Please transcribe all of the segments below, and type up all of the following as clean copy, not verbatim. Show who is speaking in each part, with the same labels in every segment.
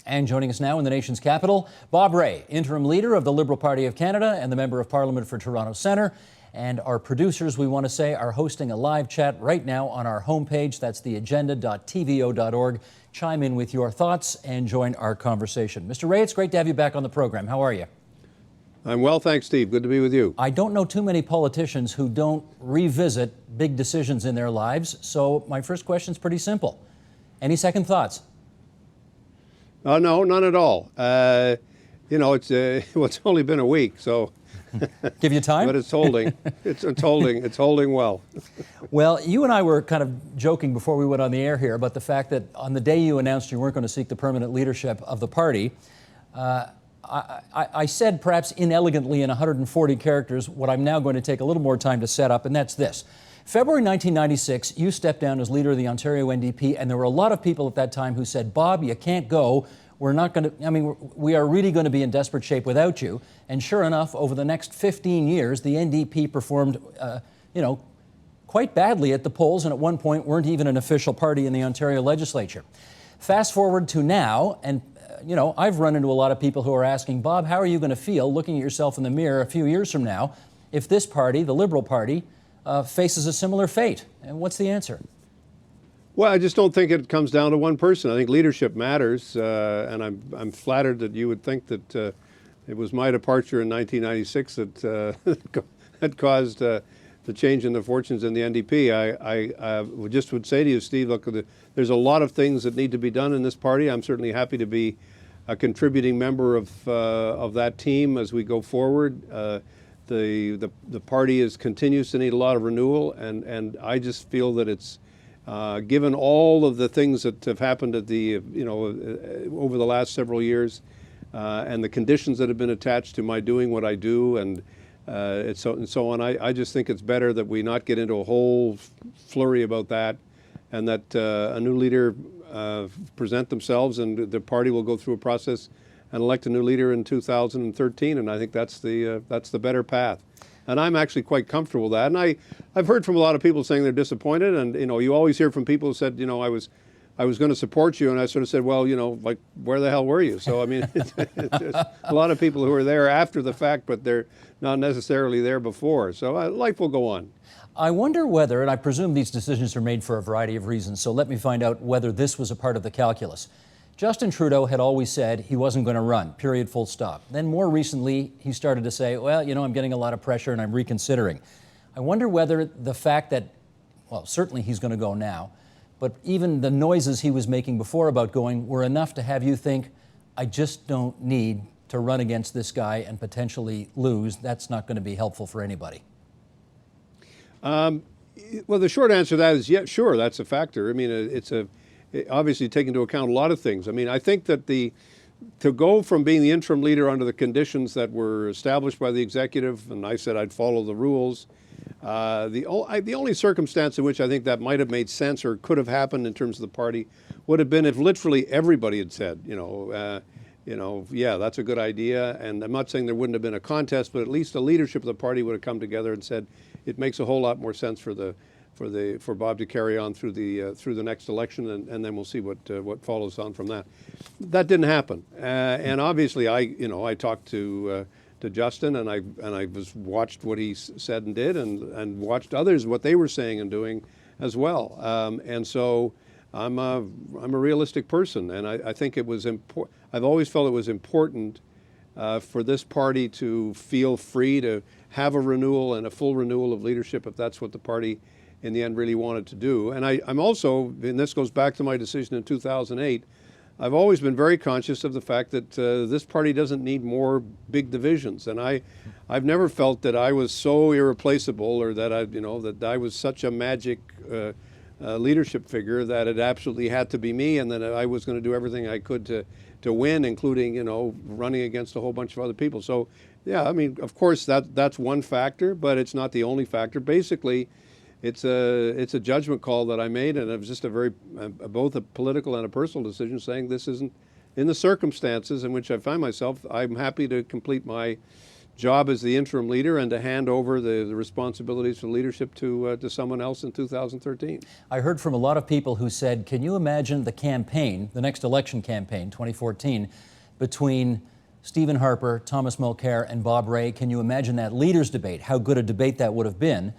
Speaker 1: And joining us now in the nation's capital, Bob Rae, interim leader of the Liberal Party of Canada and the Member of Parliament for Toronto Centre. And our producers, we want to say, are hosting a live chat right now on our homepage. That's theagenda.tvo.org. Chime in with your thoughts and join our conversation. Mr. Rae, it's great to have you back on the program. How are you?
Speaker 2: I'm well, thanks, Steve. Good to be with you.
Speaker 1: I don't know too many politicians who don't revisit big decisions in their lives. So my first question is pretty simple. Any second thoughts?
Speaker 2: No, none at all. It's only been a week, so
Speaker 1: give you time.
Speaker 2: But it's holding. It's holding well.
Speaker 1: Well, you and I were kind of joking before we went on the air here about the fact that on the day you announced you weren't going to seek the permanent leadership of the party, I said, perhaps inelegantly in 140 characters, what I'm now going to take a little more time to set up, and that's this. February 1996, you stepped down as leader of the Ontario NDP, and there were a lot of people at that time who said, Bob, you can't go. We're not going to, we are really going to be in desperate shape without you. And sure enough, over the next 15 years, the NDP performed, quite badly at the polls, and at one point weren't even an official party in the Ontario legislature. Fast forward to now, and I've run into a lot of people who are asking, Bob, how are you going to feel looking at yourself in the mirror a few years from now if this party, the Liberal Party, faces a similar fate? And what's the answer?
Speaker 2: Well, I just don't think it comes down to one person. I think leadership matters, and I'm flattered that you would think that it was my departure in 1996 that had caused the change in the fortunes in the NDP. I just would say to you, Steve, look, there's a lot of things that need to be done in this party. I'm certainly happy to be a contributing member of that team as we go forward. The party continues to need a lot of renewal, and I just feel that it's given all of the things that have happened at over the last several years, and the conditions that have been attached to my doing what I do, and so on. I just think it's better that we not get into a whole flurry about that, and that a new leader present themselves, and the party will go through a process and elect a new leader in 2013, and I think that's the better path. And I'm actually quite comfortable with that. And I've heard from a lot of people saying they're disappointed, and you always hear from people who said, I was going to support you, and I sort of said, well, like, where the hell were you? So I mean, there's a lot of people who are there after the fact, but they're not necessarily there before. So life will go on.
Speaker 1: I wonder whether, and I presume these decisions are made for a variety of reasons, so let me find out whether this was a part of the calculus. Justin Trudeau had always said he wasn't going to run, period, full stop. Then more recently, he started to say, well, I'm getting a lot of pressure and I'm reconsidering. I wonder whether the fact that, well, certainly he's going to go now, but even the noises he was making before about going were enough to have you think, I just don't need to run against this guy and potentially lose. That's not going to be helpful for anybody.
Speaker 2: Well, the short answer to that is, yeah, sure, that's a factor. I mean, it's obviously take into account a lot of things. I mean, I think that to go from being the interim leader under the conditions that were established by the executive, and I said I'd follow the rules, the only circumstance in which I think that might have made sense or could have happened in terms of the party would have been if literally everybody had said, yeah, that's a good idea. And I'm not saying there wouldn't have been a contest, but at least the leadership of the party would have come together and said it makes a whole lot more sense for Bob to carry on through the next election, and then we'll see what follows on from that. That didn't happen, and obviously I talked to Justin, and I watched what he said and did, and watched others what they were saying and doing as well, and so I'm a realistic person, and I think it was important. I've always felt it was important for this party to feel free to have a renewal and a full renewal of leadership if that's what the party in the end really wanted to do. And I'm also, and this goes back to my decision in 2008, I've always been very conscious of the fact that this party doesn't need more big divisions. And I've never felt that I was so irreplaceable, or that I was such a magic leadership figure that it absolutely had to be me, and that I was going to do everything I could to win, including running against a whole bunch of other people. So yeah, I mean, of course that's one factor, but it's not the only factor. Basically, it's a judgment call that I made, and it was just both a political and a personal decision, saying this isn't, in the circumstances in which I find myself, I'm happy to complete my job as the interim leader and to hand over the responsibilities for leadership to someone else in 2013.
Speaker 1: I heard from a lot of people who said, can you imagine the campaign, the next election campaign, 2014, between Stephen Harper, Thomas Mulcair, and Bob Rae? Can you imagine that leaders' debate, how good a debate that would have been?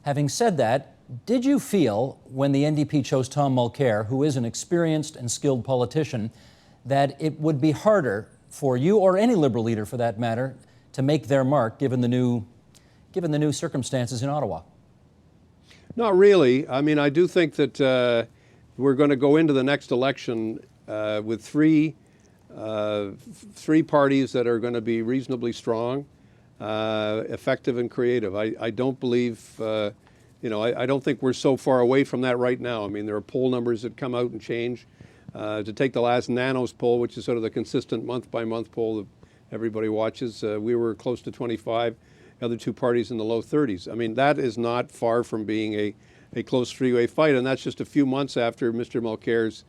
Speaker 1: Having said that, did you feel when the NDP chose Tom Mulcair, who is an experienced and skilled politician, that it would be harder for you, or any Liberal leader for that matter, to make their mark given the new circumstances in Ottawa?
Speaker 2: Not really. I mean, I do think that we're going to go into the next election with three parties that are going to be reasonably strong, effective, and creative. I don't believe, I don't think we're so far away from that right now. I mean, there are poll numbers that come out and change. To take the last Nanos poll, which is sort of the consistent month-by-month poll that everybody watches, we were close to 25, the other two parties in the low 30s. I mean, that is not far from being a close three-way fight, and that's just a few months after Mr. Mulcair's,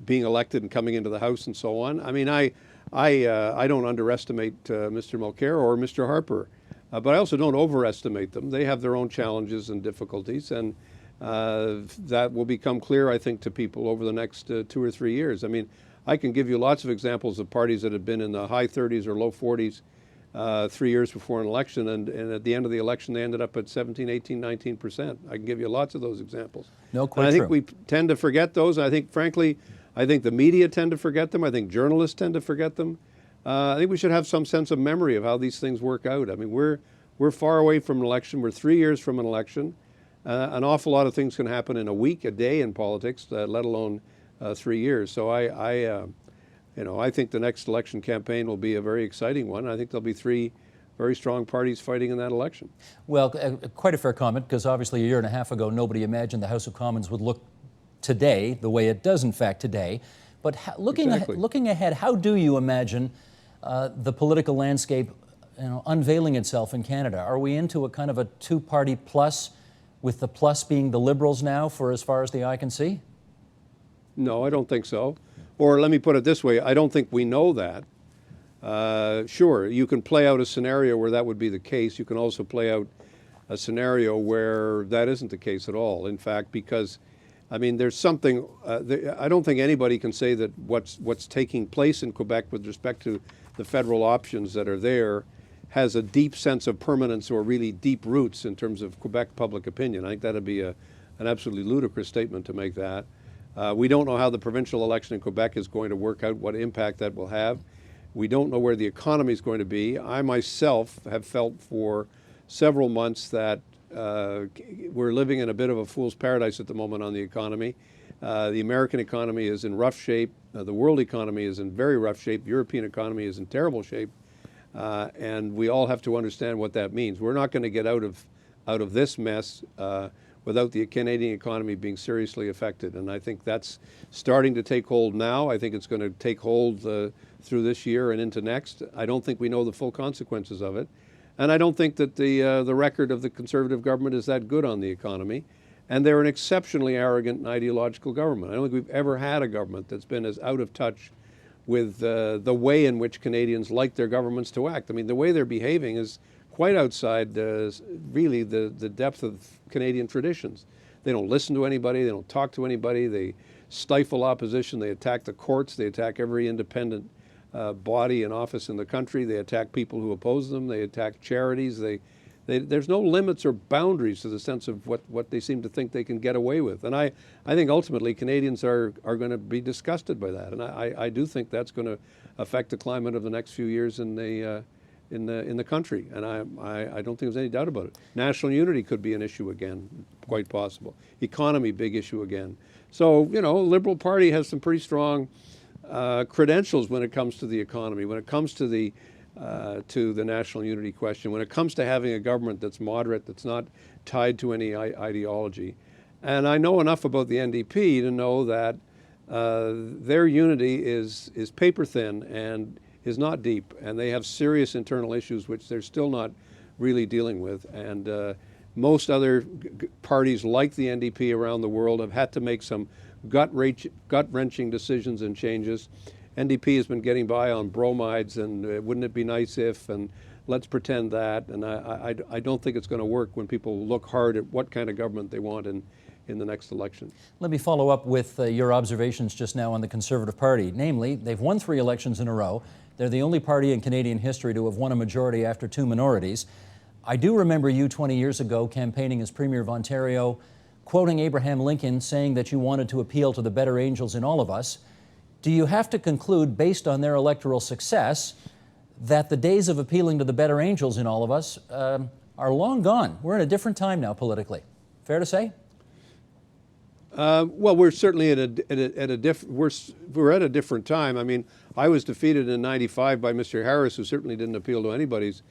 Speaker 2: being elected and coming into the House and so on. I mean, I don't underestimate Mr. Mulcair or Mr. Harper, but I also don't overestimate them. They have their own challenges and difficulties, and that will become clear, I think, to people over the next 2 or 3 years. I mean, I can give you lots of examples of parties that have been in the high 30s or low 40s 3 years before an election, and at the end of the election they ended up at 17, 18, 19%. I can give you lots of those examples.
Speaker 1: No, quite
Speaker 2: and I think
Speaker 1: true.
Speaker 2: we tend to forget those. I think, frankly, I think the media tend to forget them. I think journalists tend to forget them. I think we should have some sense of memory of how these things work out. I mean, we're far away from an election. We're 3 years from an election. An awful lot of things can happen in a week, a day in politics, let alone 3 years. So I think the next election campaign will be a very exciting one. I think there'll be three very strong parties fighting in that election.
Speaker 1: Well, quite a fair comment, because obviously a year and a half ago nobody imagined the House of Commons would look today the way it does in fact today. But looking ahead, how do you imagine the political landscape unveiling itself in Canada? Are we into a kind of a two-party plus, with the plus being the Liberals now for as far as the eye can see?
Speaker 2: No, I don't think so. Or let me put it this way, I don't think we know that. Sure, you can play out a scenario where that would be the case. You can also play out a scenario where that isn't the case at all. In fact, because, I mean, there's something, I don't think anybody can say that what's taking place in Quebec with respect to the federal options that are there has a deep sense of permanence or really deep roots in terms of Quebec public opinion. I think that would be an absolutely ludicrous statement to make that. We don't know how the provincial election in Quebec is going to work out, what impact that will have. We don't know where the economy is going to be. I myself have felt for several months that we're living in a bit of a fool's paradise at the moment on the economy. The American economy is in rough shape. The world economy is in very rough shape. The European economy is in terrible shape. And we all have to understand what that means. We're not going to get out of this mess without the Canadian economy being seriously affected. And I think that's starting to take hold now. I think it's going to take hold through this year and into next. I don't think we know the full consequences of it. And I don't think that the record of the Conservative government is that good on the economy. And they're an exceptionally arrogant and ideological government. I don't think we've ever had a government that's been as out of touch with the way in which Canadians like their governments to act. I mean, the way they're behaving is quite outside really the depth of Canadian traditions. They don't listen to anybody, they don't talk to anybody, they stifle opposition, they attack the courts, they attack every independent body and office in the country, they attack people who oppose them, they attack charities, there's no limits or boundaries to the sense of what they seem to think they can get away with. And I think ultimately Canadians are going to be disgusted by that. And I do think that's going to affect the climate of the next few years in the country. And I don't think there's any doubt about it. National unity could be an issue again, quite possible. Economy, big issue again. So, the Liberal Party has some pretty strong credentials when it comes to the economy, when it comes to the national unity question, when it comes to having a government that's moderate, that's not tied to any ideology. And I know enough about the NDP to know that their unity is paper thin and is not deep, and they have serious internal issues which they're still not really dealing with. And most other parties like the NDP around the world have had to make some gut-wrenching decisions and changes. NDP has been getting by on bromides and wouldn't it be nice if, and let's pretend that. And I don't think it's going to work when people look hard at what kind of government they want in the next election.
Speaker 1: Let me follow up with your observations just now on the Conservative Party. Namely, they've won 3 elections in a row. They're the only party in Canadian history to have won a majority after 2 minorities. I do remember you 20 years ago campaigning as Premier of Ontario, quoting Abraham Lincoln, saying that you wanted to appeal to the better angels in all of us. Do you have to conclude, based on their electoral success, that the days of appealing to the better angels in all of us are long gone? We're in a different time now politically. Fair to say?
Speaker 2: Well, we're certainly at we're at a different time. I mean, I was defeated in '95 by Mr. Harris, who certainly didn't appeal to anybody's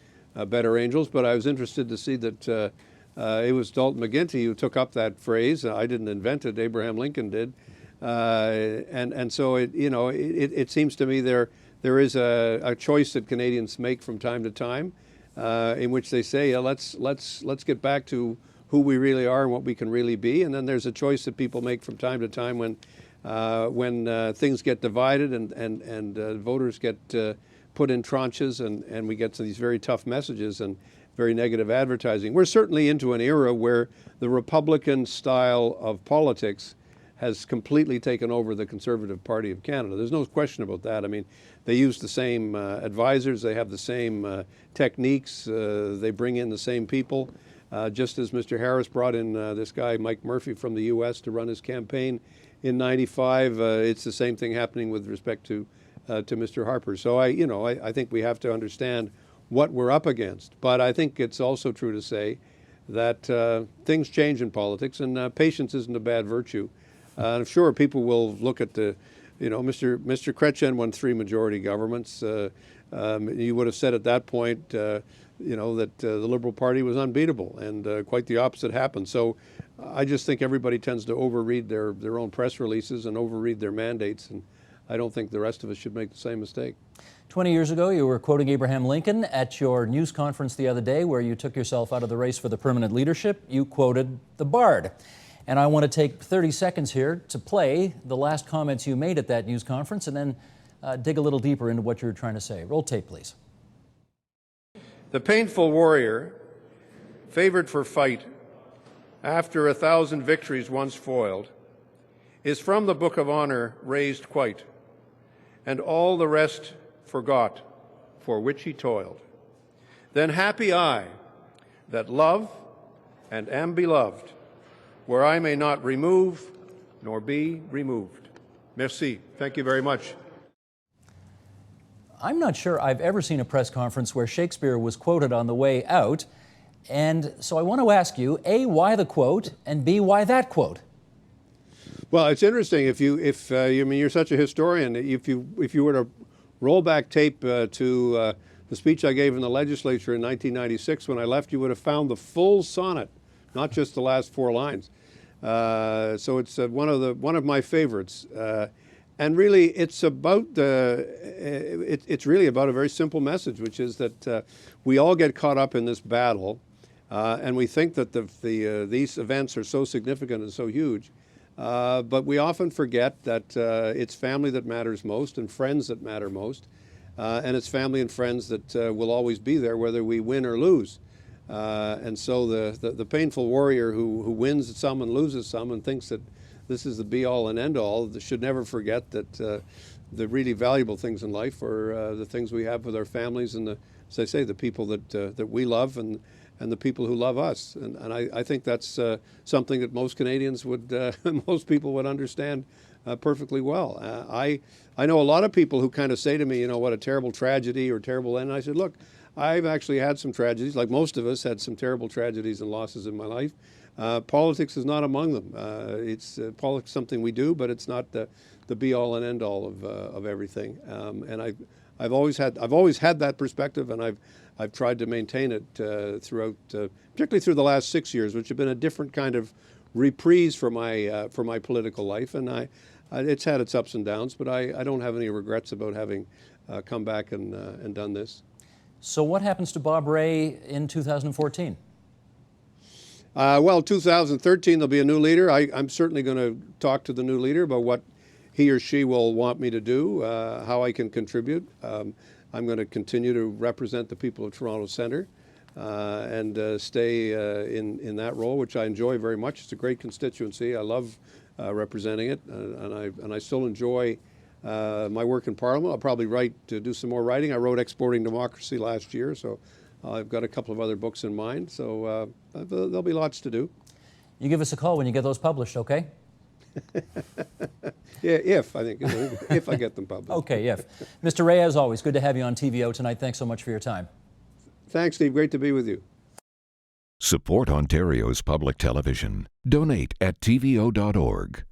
Speaker 2: better angels. But I was interested to see that it was Dalton McGuinty who took up that phrase. I didn't invent it; Abraham Lincoln did. And so it seems to me there is a choice that Canadians make from time to time, in which they say let's get back to who we really are and what we can really be. And then there's a choice that people make from time to time when things get divided and voters get put in tranches and we get to these very tough messages and very negative advertising. We're certainly into an era where the Republican style of politics has completely taken over the Conservative Party of Canada. There's no question about that. I mean, they use the same advisors, they have the same techniques, they bring in the same people. Just as Mr. Harris brought in this guy, Mike Murphy from the U.S. to run his campaign in '95, it's the same thing happening with respect to Mr. Harper. So I think we have to understand what we're up against. But I think it's also true to say that things change in politics, and patience isn't a bad virtue. I'm sure people will look at Mr. Chrétien won 3 majority governments. You would have said at that point, that the Liberal Party was unbeatable, and quite the opposite happened. So I just think everybody tends to overread their own press releases and overread their mandates, and I don't think the rest of us should make the same mistake.
Speaker 1: 20 years ago, you were quoting Abraham Lincoln at your news conference the other day where you took yourself out of the race for the permanent leadership. You quoted the Bard. And I want to take 30 seconds here to play the last comments you made at that news conference and then dig a little deeper into what you were trying to say. Roll tape, please.
Speaker 2: The painful warrior, favored for fight, after 1,000 victories once foiled, is from the Book of Honour raised quite, and all the rest forgot, for which he toiled. Then happy I, that love and am beloved, where I may not remove nor be removed. Merci. Thank you very much.
Speaker 1: I'm not sure I've ever seen a press conference where Shakespeare was quoted on the way out. And so I want to ask you, A, why the quote, and B, why that quote?
Speaker 2: Well, it's interesting. You're such a historian, if you were to roll back tape to the speech I gave in the legislature in 1996 when I left, you would have found the full sonnet, not just the last 4 lines. So it's one of my favorites. And really, it's really about a very simple message, which is that we all get caught up in this battle, and we think that these events are so significant and so huge, but we often forget that it's family that matters most and friends that matter most, and it's family and friends that will always be there whether we win or lose. And so the painful warrior who wins some and loses some and thinks that this is the be-all and end-all should never forget that the really valuable things in life are the things we have with our families and, as I say, the people that we love and the people who love us. And I think that's something that most Canadians most people would understand perfectly well. I know a lot of people who kind of say to me, what a terrible tragedy or terrible end. And I said, look, I've actually had some tragedies, like most of us had some terrible tragedies and losses in my life. Politics is not among them. Politics is something we do, but it's not the be-all and end-all of everything. And I've always had that perspective, and I've tried to maintain it throughout, particularly through the last 6 years, which have been a different kind of reprise for my political life. And it's had its ups and downs, but I don't have any regrets about having come back and done this.
Speaker 1: So what happens to Bob Rae in 2014?
Speaker 2: Well, 2013, there'll be a new leader. I'm certainly going to talk to the new leader about what he or she will want me to do, how I can contribute. I'm going to continue to represent the people of Toronto Centre and stay in that role, which I enjoy very much. It's a great constituency. I love representing it, and I still enjoy my work in Parliament. I'll probably do some more writing. I wrote Exporting Democracy last year, so I've got a couple of other books in mind. So there'll be lots to do.
Speaker 1: You give us a call when you get those published, okay?
Speaker 2: Yeah, if I get them published.
Speaker 1: Okay, if. Mr. Rae, as always, good to have you on TVO tonight. Thanks so much for your time.
Speaker 2: Thanks, Steve. Great to be with you.
Speaker 3: Support Ontario's public television. Donate at tvo.org.